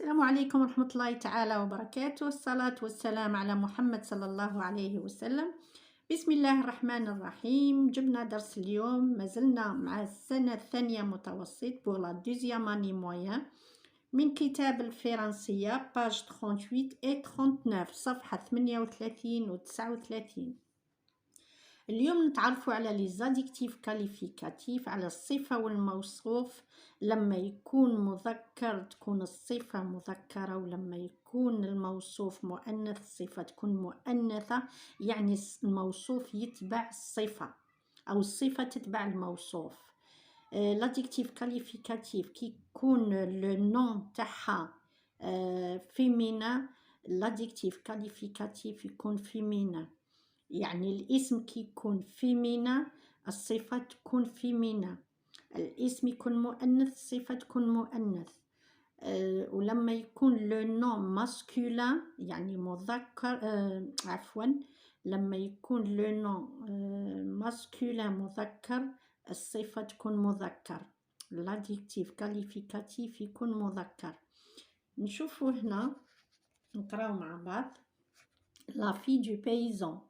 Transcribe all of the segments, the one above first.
السلام عليكم ورحمة الله تعالى وبركاته. الصلاة والسلام على محمد صلى الله عليه وسلم. بسم الله الرحمن الرحيم. جبنا درس اليوم، ما زلنا مع السنة الثانية متوسط pour la deuxième année moyen من كتاب الفرنسية باج 38 et 39 صفحة 38 و 39. اليوم نتعرفوا على لي زاديكتيف كاليفيكاتيف، على الصفة والموصوف. لما يكون مذكر تكون الصفة مذكرة، ولما يكون الموصوف مؤنث الصفة تكون مؤنثة. يعني الموصوف يتبع الصفة أو الصفة تتبع الموصوف. لاديكتيف كاليفيكاتيف كي يكون لو نون تاعها فيمينا، لاديكتيف كاليفيكاتيف يكون فيمينا. يعني الاسم كي يكون فيمينا الصفة تكون فيمينا، الاسم يكون مؤنث الصفة تكون مؤنث. ولما يكون لو نون ماسكولين يعني مذكر، عفوا لما يكون لو نون ماسكولين مذكر الصفة تكون مذكر. لاديكتيف كاليفيكاتيف يكون مذكر. نشوفوا هنا نقراو مع بعض. La fille du paysan.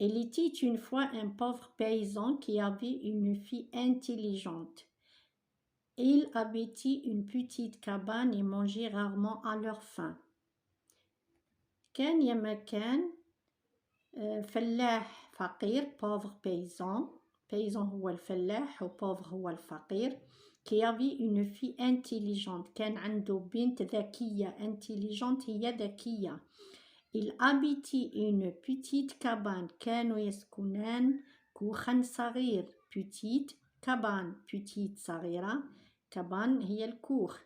Il était une fois un pauvre paysan qui avait une fille intelligente. Ils habitaient une petite cabane et mangeaient rarement à leur faim. كان يا مكان فلاح فقير pauvre paysan. paysan هو الفلاح و pauvre هو الفقير. qui avait une fille intelligente. كان عنده بنت ذكية. intelligente هي ذكية. Il habitait une petite cabane. كانوا يسكنان كوخا صغير. petite cabane. petite صغيرة. cabane هي الكوخ.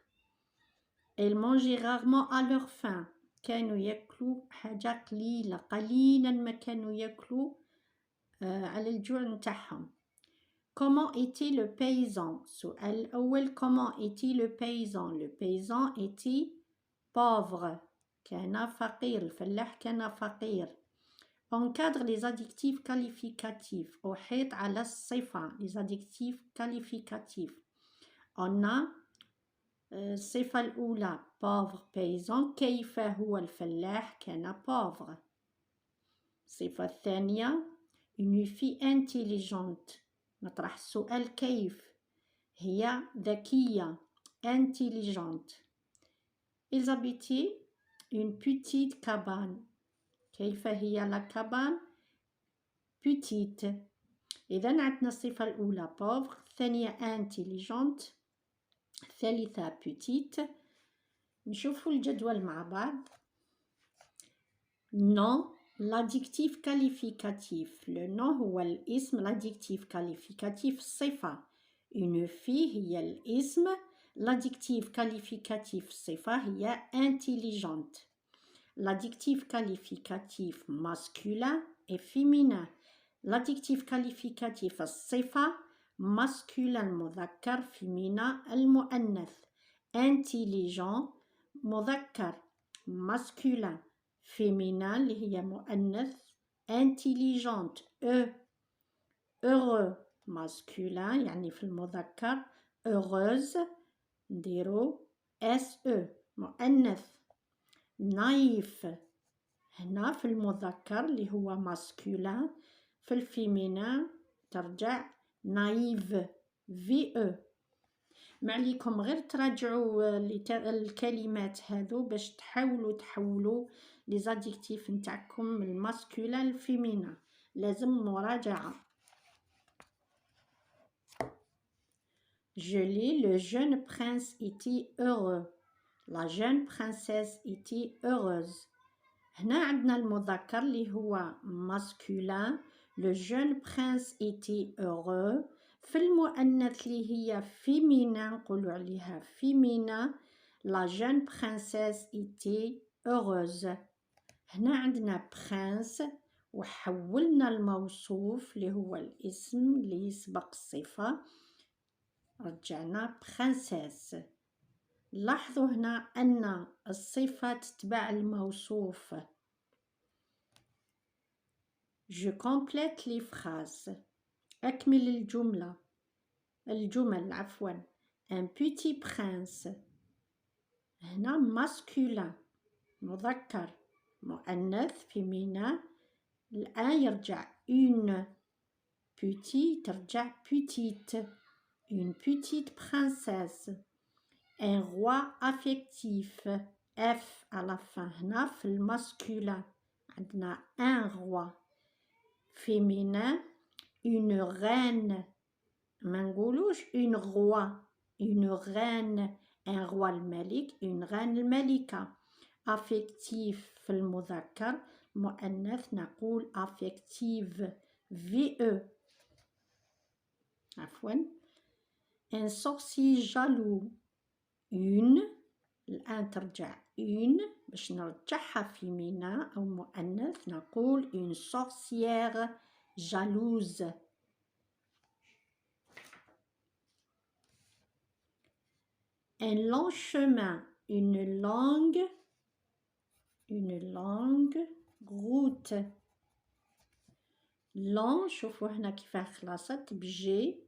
Ils mangeaient rarement à leur faim. كانوا يأكلوا حاجة قليلة، قليلا ما كانوا يأكلوا على الجوع نتاعهم. Comment était le paysan؟ السؤال الأول comment était le paysan؟ Le paysan était pauvre. كان فقير. الفلاح كان فقير. Encadre les adjectifs qualificatifs. أحيط على الصفة. les adjectifs qualificatifs. On a الصفة الأولى pauvre paysan. كيف هو الفلاح؟ كان pauvre. الصفة الثانية une fille intelligente. نطرح السؤال كيف؟ هي ذكية. intelligente. Ils habitaient une petite cabane. كيف هي la cabane؟ petite. إذا عندنا الصفة الأولى pauvre، الثانية intelligente، الثالثة petite. نشوفوا الجدول مع بعض. nom l'adjectif qualificatif. le nom هو الاسم. l'adjectif qualificatif الصفة. une fille هي الاسم. l'adjectif qualificatif الصفة هي intelligente. L'adjectif qualificatif masculin et féminin. L'adjectif qualificatif الصفة masculin المذكر، féminin المؤنث. intelligent مذكر، masculin. féminin اللي هي مؤنث، intelligente heureux masculin يعني في المذكر، heureuse نديرو SE مؤنث. نايف هنا في المذكر اللي هو ماسكولين، في الفيمينا ترجع نايف في معليكم غير تراجعوا الكلمات هذو باش تحولوا لي زادجكتيف نتاعكم من الماسكولين للفيمينا. لازم مراجعة. Je lis le jeune prince était heureux. La jeune princesse était heureuse. هنا عندنا المذكر اللي هو masculin. Le jeune prince était heureux. في المؤنث اللي هي féminin نقولوا عليها féminin. La jeune princesse était heureuse. هنا عندنا prince وحولنا الموصوف اللي هو الاسم اللي يسبق الصفة، رجعنا princesse. لاحظوا هنا أن الصفة تتبع الموصوف. Je complète les phrases. أكمل الجمل عفوا. Un petit prince. هنا ماسكولان مذكر، مؤنث féminin. الآن يرجع une petite ترجع petite، une petite princesse. un roi affectif F à la fin. هنا في الماسكولان عندنا un roi féminin. une reine ما نقولوش une roi، une reine un roi الملك، une reine الملكة. affectif في المذكر، مؤنث نقول affective VE عفوا. un sorcier jaloux une، الآن ترجع une باش نرجعها féminin أو مؤنث نقول une sorcière jalouse. un long chemin une langue route. long شوفوا هنا كيفاه خلصت بجي،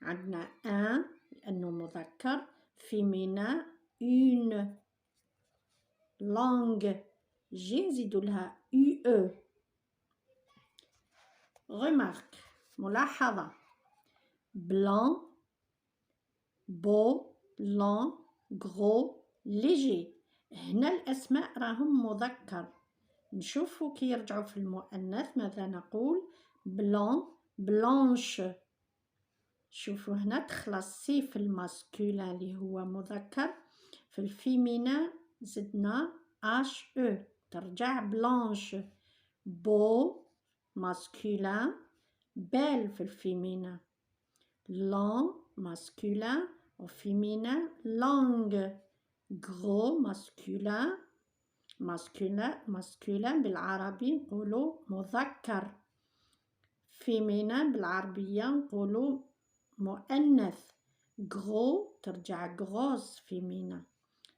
عندنا un لأنه مذكر، féminin une langue، جي نزيدو لها UE. remarque ملاحظة blanc beau lent gros léger. هنا الأسماء راهم مذكر، نشوفوا كي يرجعوا في المؤنث ماذا نقول. blanc blanche. شوفوا هنا تخلص سي في الماسكولان اللي هو مذكر، في الفيمينا زدنا HE ترجع بلانش. beau masculin belle في الفيمينا. long masculin au féminin langue. gros masculin بالعربي نقولوا مذكر، féminin بالعربية نقولوا مؤنث. gros ترجع grosse féminin،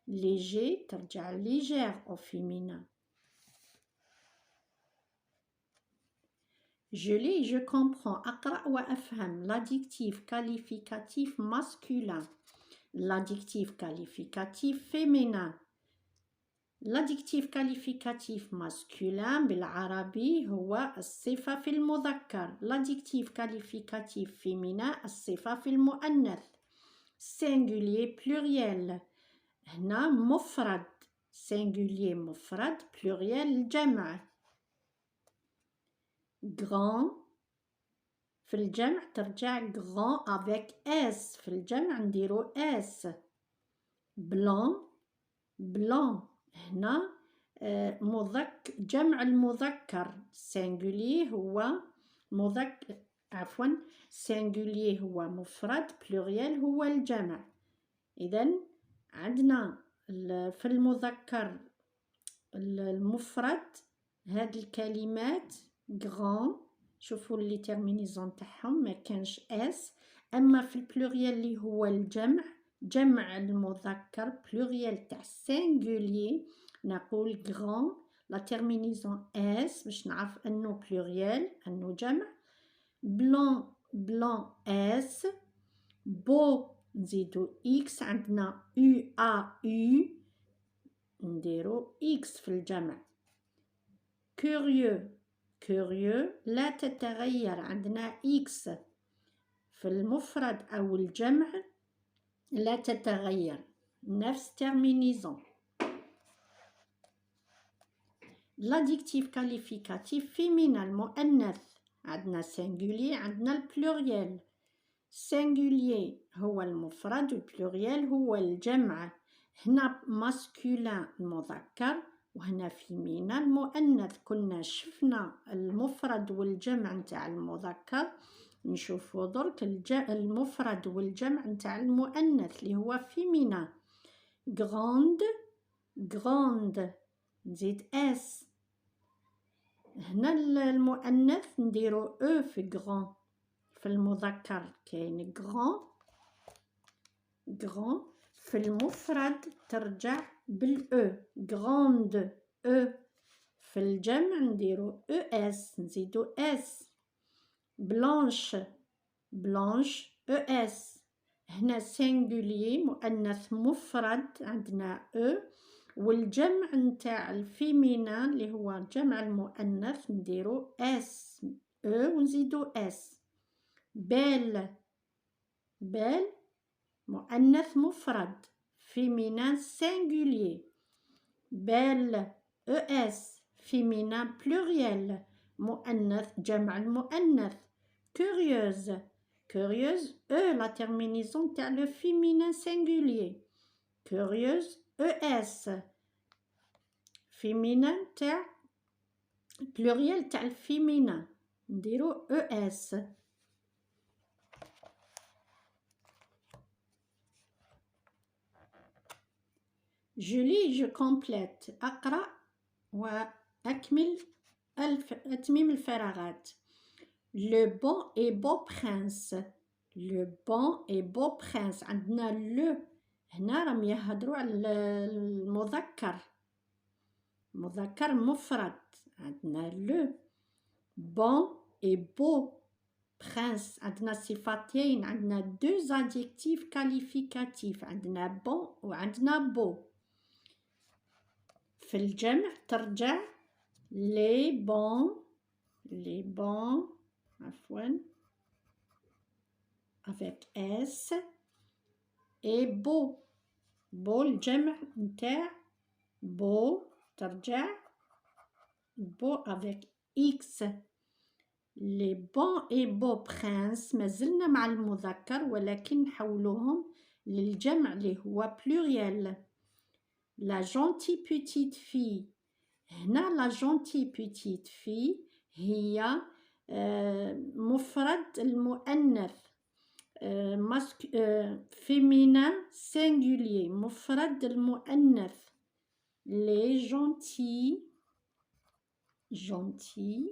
léger ترجع légère au féminin. je lis je comprends أقرأ وأفهم. l'adjectif qualificatif masculin، l'adjectif qualificatif féminin. l'adjectif qualificatif masculin بالعربي هو الصفة في المذكر، l'adjectif qualificatif féminin الصفة في المؤنث. singulier pluriel هنا مفرد، singulier مفرد pluriel جمع. grand في الجمع ترجع grand avec S، في الجمع نديرو S. blanc هنا جمع المذكر، singulier هو مذكر عفوا singulier هو مفرد pluriel هو الجمع. إذن عندنا في المذكر المفرد هذه الكلمات grand، شوفوا اللي تيرمينيزون تاعهم ما كانش اس. اما في البلوريال اللي هو الجمع، جمع المذكر بلوريال تاع singulier نقول grand لا تيرمينيزون اس باش نعرف انه بلوريال انه جمع. blanc اس. beau نزيدو اكس، عندنا UAU نديرو اكس في الجمع. curieux لا تتغير، عندنا اكس في المفرد او الجمع لا تتغير، نفس ترمينيزون. l'adjectif qualificatif féminin المؤنث عندنا singulier عندنا البلوريال. singulier هو المفرد والبلوريال هو الجمع. هنا masculin المذكر وهنا فيمينا المؤنث. كنا شفنا المفرد والجمع نتاع المذكر، نشوفوا درك المفرد والجمع نتاع المؤنث اللي هو فيمينا. grande نزيد اس. هنا المؤنث نديرو او في grand، في المذكر كاين grand في المفرد ترجع بالاو grande او، في الجمع نديرو او اس نزيدو اس. blanche او اس. هنا singulier مؤنث مفرد عندنا او، والجمع نتاع الفيمينا اللي هو جمع المؤنث نديرو اس او ونزيدو اس. بال، بال مؤنث مفرد féminin singulier. belle es féminin pluriel مؤنث جمع المؤنث. curieuse، curieuse la terminaison تاع le féminin singulier. curieuse es féminin تاع pluriel تاع الفيمينا نديرو es. je lis je complète أقرأ وأكمل أتميم الفراغات. le bon et beau prince، le bon et beau prince عندنا le هنا راهم يهضروا على المذكر، مذكر مفرد عندنا le bon et beau prince عندنا صفتين، عندنا deux adjectifs qualificatifs عندنا bon وعندنا beau. في الجمع ترجع les bons، les bons عفوا avec s et beau، beau الجمع نتاع beau ترجع beau avec x. les bons et beaux princes مازلنا مع المذكر ولكن نحولوهم للجمع اللي هو pluriel. la gentille petite fille، هنا la gentille petite fille هي مفرد المؤنث féminin singulier مفرد المؤنث. les gentils، gentils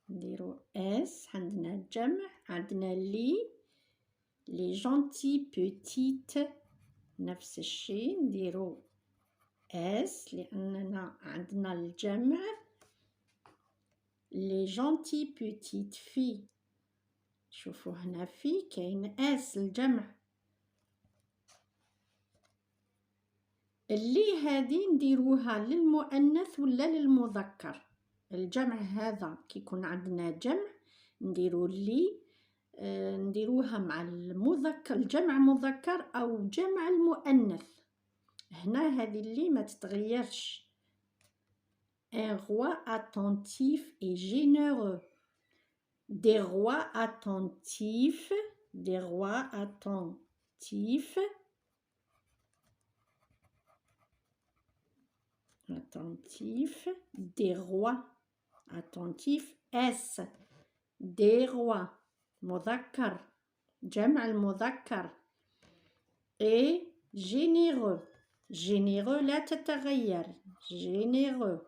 نديرو اس عندنا الجمع عندنا les gentils petites نفس الشيء نديرو اس لأننا عندنا الجمع. les gentils petites filles شوفوا هنا في كاين اس الجمع. اللي هذه نديروها للمؤنث ولا للمذكر؟ الجمع هذا كي يكون عندنا جمع نديرو اللي نديروها مع المذكر، الجمع مذكر أو جمع المؤنث. هنا هذه اللي ما تتغيرش. un roi attentif et généreux، des rois attentifs، des rois attentifs، attentifs، des rois attentifs s des rois مذكر جمع المذكر. et généreux، généreux لا تتغير généreux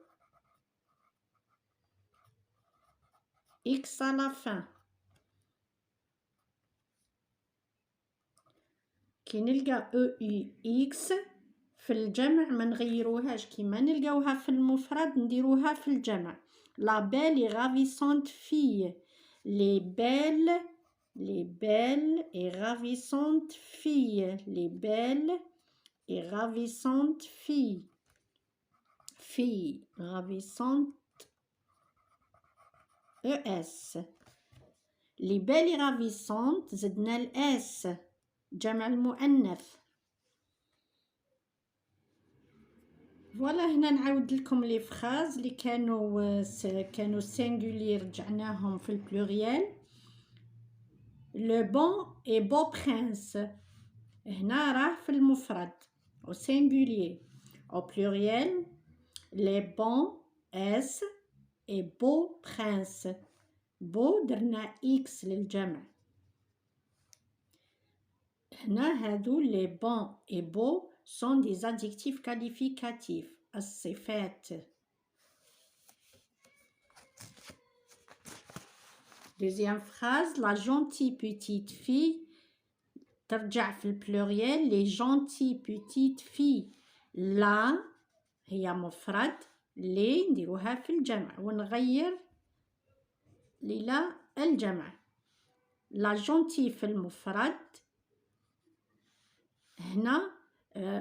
x à la fin. كي نلقى x في الجمع ما نغيروهاش كيما نلقاوها في المفرد نديروها في الجمع. la belle et ravissante fille، les belles et ravissantes filles، les belles et ravissantes filles، filles ravissantes es. les belles et ravissantes زدنا الاس جمع المؤنث. فوالا هنا نعاود لكم لي فراز اللي كانوا سينغولي رجعناهم في البلوريال. لو بون اي بو برانس هنا راه في المفرد او سينغولي. او بلوريال لي بون اس اي بو برانس، بو درنا اكس للجمع. هنا هادو لي بون اي بو sont des adjectifs qualificatifs الصفات. deuxième phrase la gentille petite fille ترجع في البلوريال les gentilles petites filles. لا هي مفرد، لي نديروها في الجمع ونغير للا الجمع. la gentille في المفرد هنا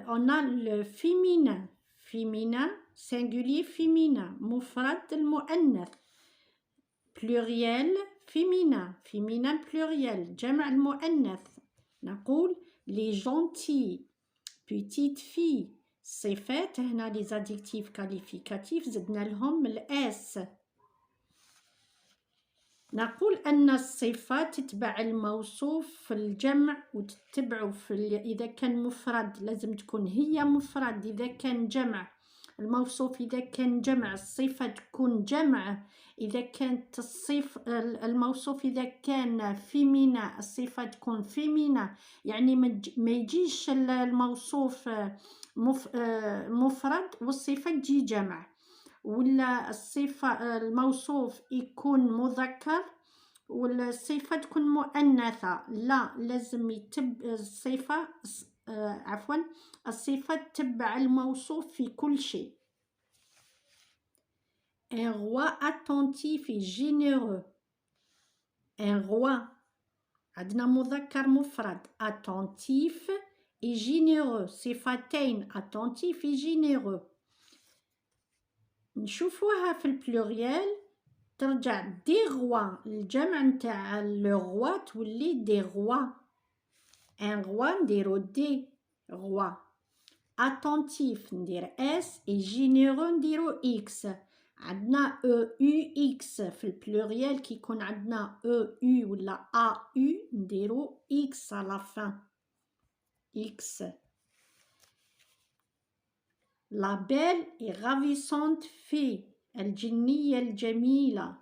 on a le féminin. Féminin, singulier féminin. مفرد المؤنث. Pluriel féminin. Féminin pluriel. جمع المؤنث. نقول les gentils. Petite fille. صفات هنا les adjectifs qualificatifs زدنا لهم الاس. نقول أن الصفة تتبع الموصوف في الجمع وتتبعه إذا كان مفرد لازم تكون هي مفرد، إذا كان جمع الموصوف، إذا كان جمع الصفة تكون جمع، إذا كانت الموصوف إذا كان فيمينا الصفة تكون فيمينا. يعني ما يجيش الموصوف مفرد والصفة تجي جمع، ولا الصفة الموصوف يكون مذكر والصفة تكون مؤنثة. لا، لازم الصفة الصفة تتبع الموصوف في كل شيء. Un roi attentif et généreux. Un roi عندنا مذكر مفرد attentif et généreux، صفتين attentif et généreux. نشوفوها في البلوريال ترجع دي غوا، الجمع نتاع لو غوا تولي دي غوا. ان غوا نديرو دي غوا. اتونتيف ندير اس اي جينيرو نديرو اكس. عندنا او يو اكس في البلوريال كي يكون عندنا او يو ولا ا يو نديرو اكس على فان اكس. La belle et ravissante fille. الجنية الجميلة.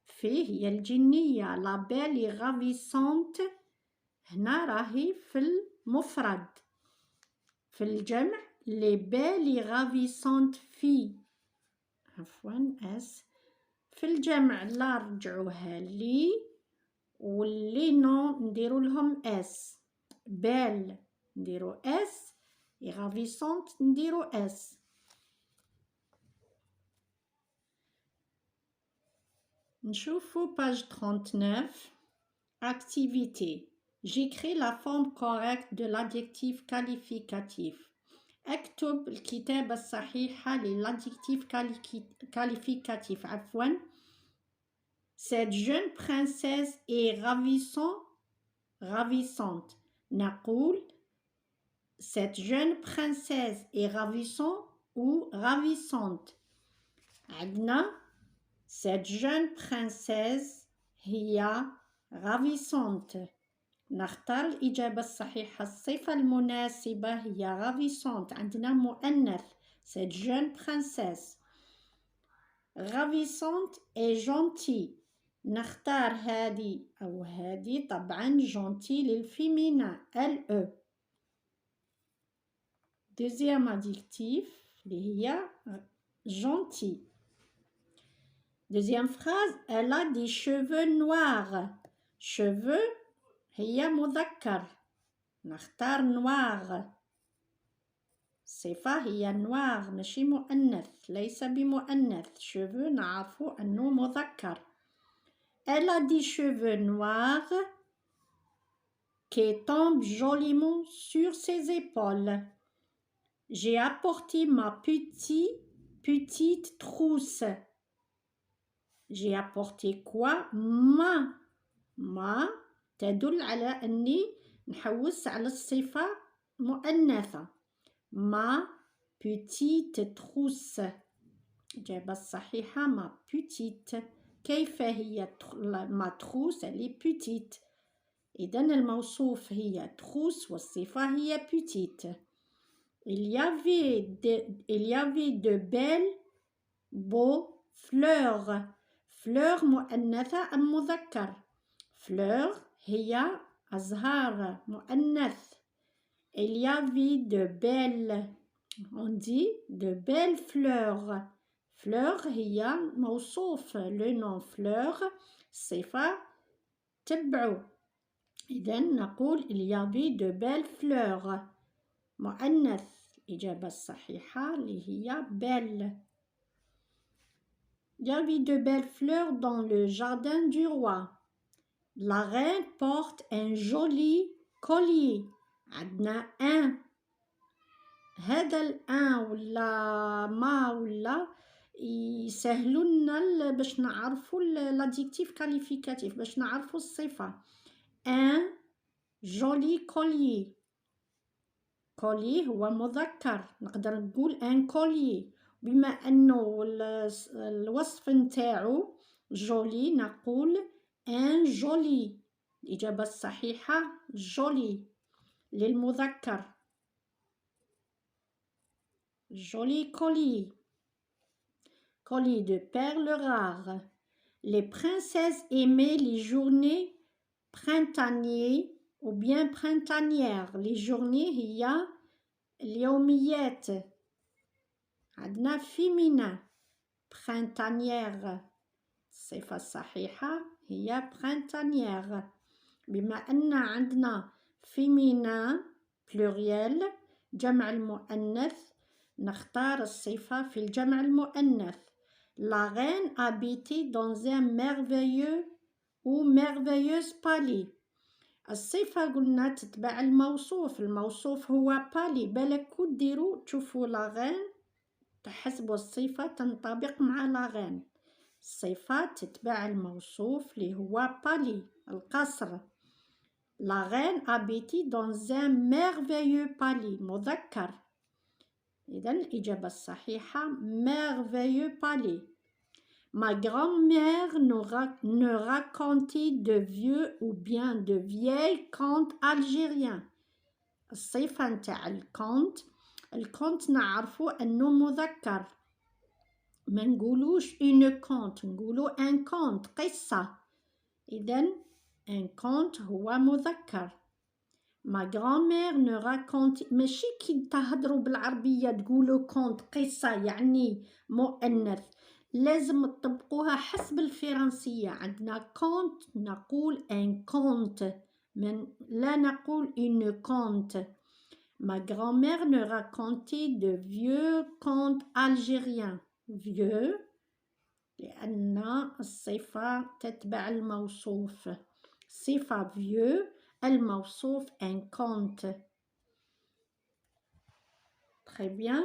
fille هي الجنية. La belle et ravissante هنا راهي في المفرد. في الجمع les belles et ravissantes filles. عفوا اس. في الجمع لا رجعوها لي واللي نو نديرو لهم اس. belle نديرو اس et ravissante نديرو اس. نشوفو page 39. Activité. J'écris la forme correcte de l'adjectif qualificatif. اكتب الكتابة الصحيحة للadjectif qualificatif. عفوا. Cette jeune princesse est ravissante. نقول cette jeune princesse est ravissante ou ravissante. عندنا cette jeune princesse هي ravissante. نختار الإجابة الصحيحة. الصفة المناسبة هي ravissante. عندنا مؤنث cette jeune princesse. ravissante et gentille. نختار هذه أو هذه. طبعا gentille للفيمينا LE. Deuxième adjectif اللي هي gentil. Deuxième phrase, elle a des cheveux noirs. cheveux هي مذكر. نختار noir. صفة هي noir ماشي مؤنث، ليس بمؤنث. cheveux نعرفوا أنه مذكر. Elle a des cheveux noirs qui tombent joliment sur ses épaules. J'ai apporté ma petite trousse. J'ai apporté quoi? ما تدل على أني نحوس على الصفة مؤنثة. ما petite trousse. الإجابة الصحيحة ما petite. كيف هي ما trousse؟ elle est petite. إذن الموصوف هي trousse والصفة هي petite. Il y avait de belles beaux fleurs. fleur مؤنثة أم مذكر؟ fleur هي أزهار مؤنث. Il y avait de belles, on dit de belles fleurs. fleur هي موصوف. le nom fleur صفة تبعو. إذن نقول il y avait de belles fleurs. مؤنث. الإجابة الصحيحة اللي هي belle. Il y avait de belles fleurs dans le jardin du roi. La reine porte un joli collier. عندنا ان. هذا الان ولا ما ولا يسهلوا لنا باش نعرفوا لادجيكتيف كاليفيكاتيف، باش نعرفوا الصفه. ان جولي كولي. كولي هو مذكر، نقدر نقول ان كولي. بما انه الوصف نتاعو جولي نقول ان جولي. الإجابة الصحيحة جولي للمذكر. Joli colis. Colis de perles rares. Les princesses aimaient les journées printanières ou bien printanières. Les journées هي اليوميات. عندنا féminin printanière. الصفة الصحيحة هي printanière. بما أن عندنا féminin pluriel جمع المؤنث، نختار الصفة في الجمع المؤنث. La reine habitait dans un merveilleux ou merveilleuse palais. الصفة قلنا تتبع الموصوف، الموصوف هو بالي. بالك ديروا تشوفوا la reine تحسبوا الصفة تنطبق مع la reine. الصفة تتبع الموصوف اللي هو بالي القصر. La reine habitait dans un merveilleux palais مذكر. إذن الإجابة الصحيحة merveilleux palais. Ma grand-mère ne racontait de vieux ou bien de vieilles contes algériens. الصفة نتاع الكونت نعرفوا أنه مذكر، ما نقولوش une conte، نقولو un conte قصة. إذن un conte هو مذكر. ما grand-mère ne raconte، ماشي كي تهضروا بالعربية تقولوا كونت قصة يعني مؤنث، لازم تطبقوها حسب الفرنسية. عندنا كونت نقول ان كونت، لا نقول une conte. Ma grand-mère ne racontait de vieux contes algériens. vieux لأن الصفة تتبع الموصوف. صفة vieux الموصوف un conte. Très bien.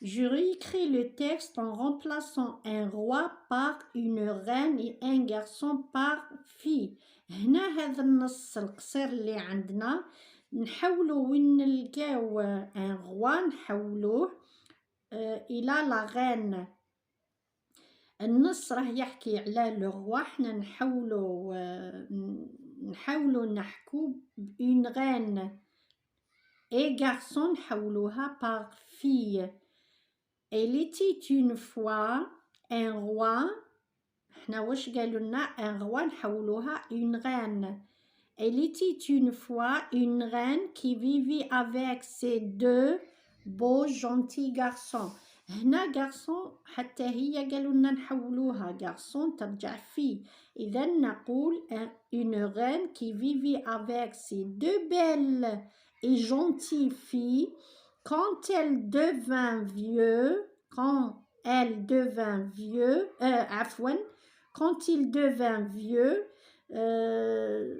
Je réécris le texte en remplaçant un roi par une reine et un garçon par fille. هنا هذا النص القصير اللي عندنا نحولوا وين نلقاو un roi نحولوه إلى la reine. النص راه يحكي على لو روا، حنا نحاولوا نحكوا une reine et garçon نحولوها par fille. Elle était une fois un roi. حنا واش قالوا لنا un roi نحولوها une reine. Elle était une fois une reine qui vivait avec ses deux beaux gentils garçons. هنا garçon حتى هي قالوا لنا نحولوها garçon ترجع fille. إذا نقول une reine qui vivait avec ses deux belles et gentilles filles. Quand elle devint vieux, quand il devint vieux,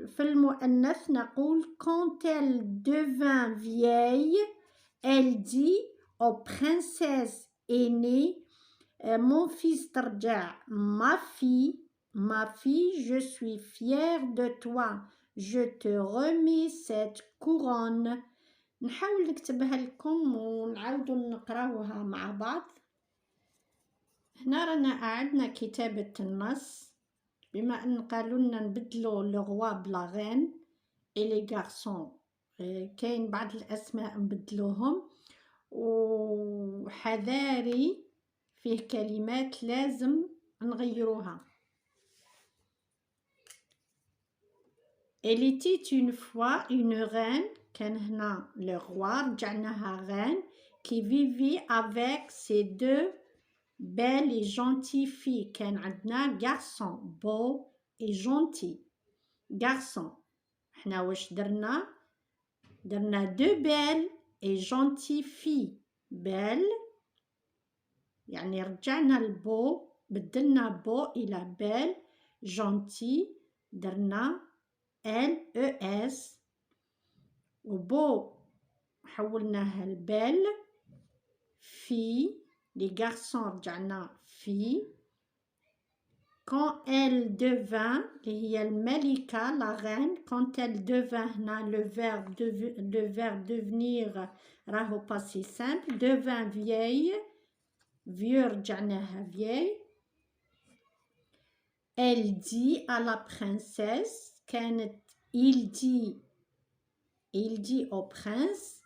في المؤنث نقول quand elle devint vieille, elle dit aux princesses aînées, mon fils ترجع ma fille, je suis fière de toi, je te remets cette couronne. نحاول نكتبها لكم ونعاودوا نقراوها مع بعض. هنا رانا أعدنا كتابة النص. بما أن قالوا لنا نبدلوا لو روا بلا غين إي لي غارسون، كاين بعض الأسماء نبدلوهم، وحذاري فيه كلمات لازم نغيروها. Elle était une fois une reine، كان هنا le roi رجعناها reine qui vivait avec ses deux belles et gentilles filles. كان عندنا garçon beau et gentil. garçon احنا واش درنا deux belles et gentilles filles. belle يعني رجعنا البو، بدلنا بو إلى belle. gentil درنا LES. وبو حولناها البال، في لي غارسون رجعنا في. quand elle devint اللي هي الملكة la reine quand elle devint هنا le verbe devenir راهو passé simple devint vieille vieux رجعناها vieille. elle dit à la princesse كانت il dit au prince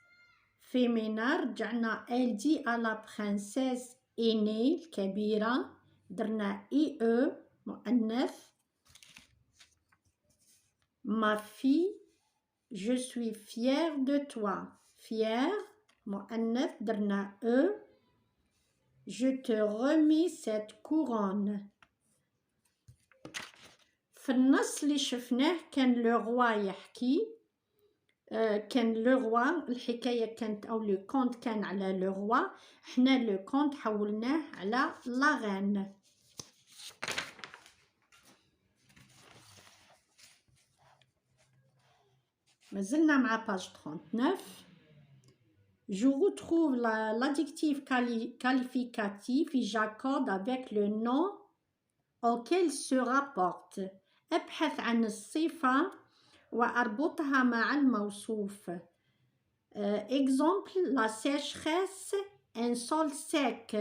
féminin رجعنا elle dit à la princesse aînée الكبيرة درنا IE مؤنث. ma fille je suis fière de toi fière مؤنث درنا E. je te remis cette couronne. في النص اللي شفناه كان لو روا يحكي، كان لو روا الحكايه كانت او لو كونت كان على لو روا، حنا لو كونت حولناه على لا غان. مازلنا مع باج 39. je retrouve l'adjectif qualificatif et j'accorde avec le nom auquel se rapporte. ابحث عن الصفة وأربطها مع الموصوف. exemple la sécheresse un sol sec.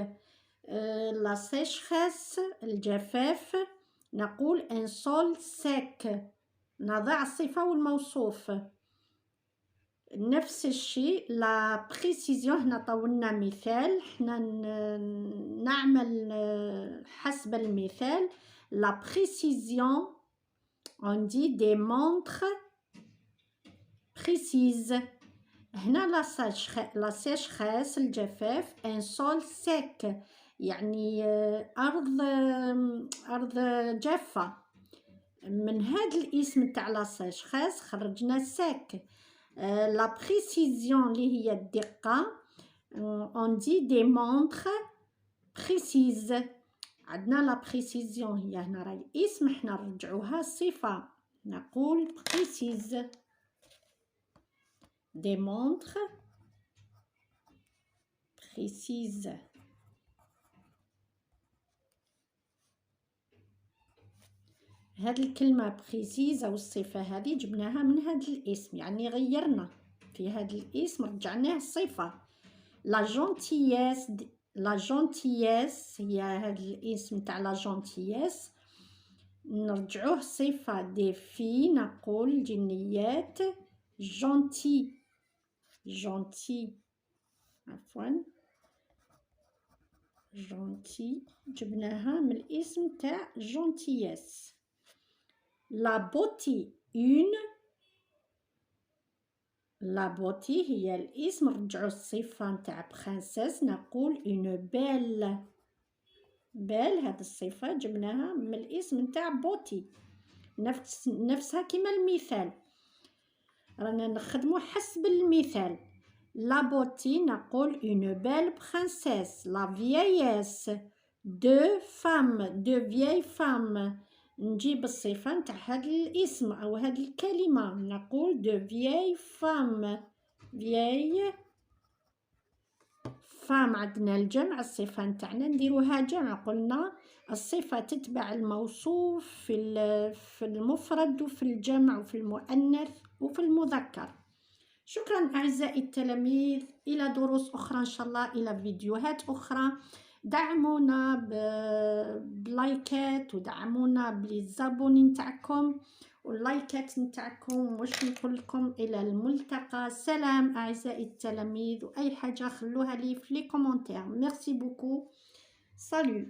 la sécheresse الجفاف نقول un sol sec، نضع الصفة والموصوف. نفس الشيء لا بريسيزيون، هنا طولنا مثال، حنا نعمل حسب المثال. لا بريسيزيون on dit des montres précises. هنا la sécheresse الجفاف un sol sec يعني أرض جافة. من هذا الاسم تاع لا sécheresse خرجنا sec. لا بريسيزيون اللي هي الدقة on dit des montres précises. عندنا لا بريسيزيون هي هنا راهي اسم، حنا نرجعوها صفة نقول précise. des montres précises. هذه الكلمة بريسيز أو الصفة هذه جبناها من هذا الاسم، يعني غيرنا في هذا الاسم رجعناه صفة. لا جونتييس هي هذا الاسم تاع لا جونتييس نرجعوه صفة. دي في نقول جنيات جونتي عفوا جونتي جبناها من الاسم تاع جونتييس. لا بوتي لا بوتي هي الاسم رجعوا الصفة نتاع برانسيس نقول اون بال هذه الصفة جبناها من الاسم نتاع بوتي، نفسها كما المثال رانا نخدمو حسب المثال. لا بوتي نقول اون بال برانسيس. لا فييس دو فيي فام نجيب الصفة نتاع هذا الاسم أو هذه الكلمة نقول دو فيي فام. فيي فام عندنا الجمع، الصفة نتاعنا نديروها جمع، قلنا الصفة تتبع الموصوف في المفرد وفي الجمع وفي المؤنث وفي المذكر. شكرا أعزائي التلاميذ، إلى دروس أخرى إن شاء الله، إلى فيديوهات أخرى. دعمونا بلايكات ودعمونا بالزابوني نتاعكم واللايكات نتاعكم. واش نقول لكم الى الملتقى. سلام اعزائي التلاميذ، واي حاجه خلوها لي في لي كومونتير. ميرسي بوكو. سالو.